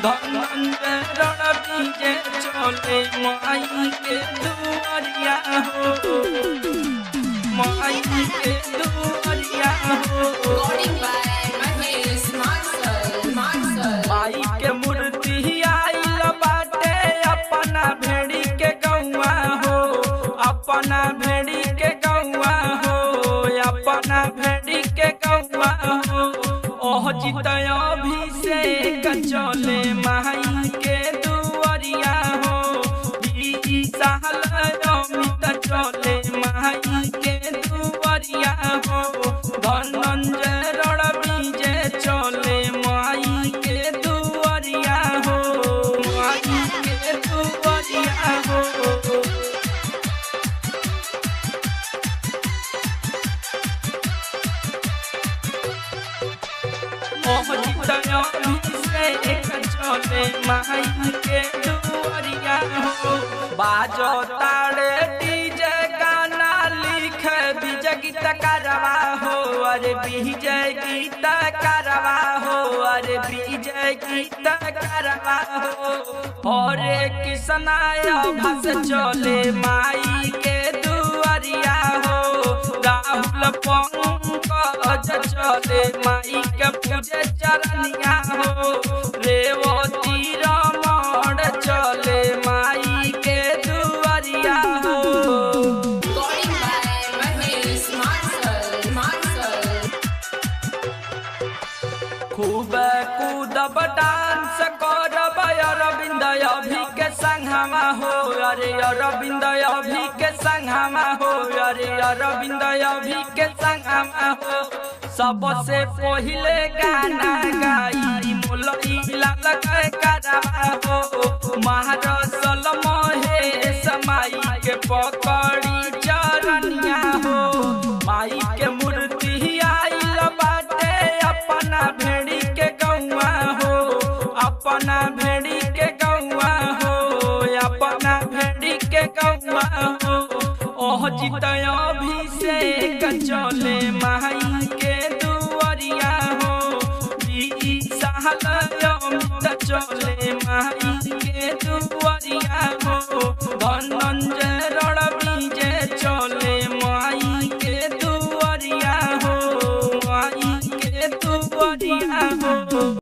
धनंजय रण बीजे चले माई के दुआरिया हो, माई के दुआरिया हो। माई के मूर्ति आइल बाटे अपना भेड़ी के गौआ हो, अपना भेड़ी के गौआ हो, अपना भेड़ी के गौआ हो। ओह जितया अभिषेक चले माई के दुआरिया हो, ई साल अमित चले माई के दुआरिया हो। धनंजय रण बीजे चले माई के दुआरिया हो, माई के दुआरिया हो। ओह जितया अभिषेक चले माई के दुआरिया हो। बाजो ताड़े डीजे गाना लिख विजय गीत करवा हो, अरे विजय गीत करवा हो, अरे विजय गीत करवा हो। हरे कृष्णाय भस चले माई के दुआरिया हो, राहुल पंकज चले माई के पूजे चरनिया हो। रेवती रमण चले माई के दुआरिया हो। खूब कूदब डांस करब अरविंद अभी के संगमा हो, अरे अरविंद अभी के संगमा हो, अरे अरविंद अभी के संगमा हो। सबसे पहले गाना गाई मोलई लाल करवा हो, महारसल महेश माई के पकड़ी चरनिया हो। माई के मूर्ति आइल बाटे अपना भेड़ी के गौआ हो, अपना भेड़ी के गौआ हो, अपना भेड़ी के गौआ हो। ओह जितया अभिषेक चले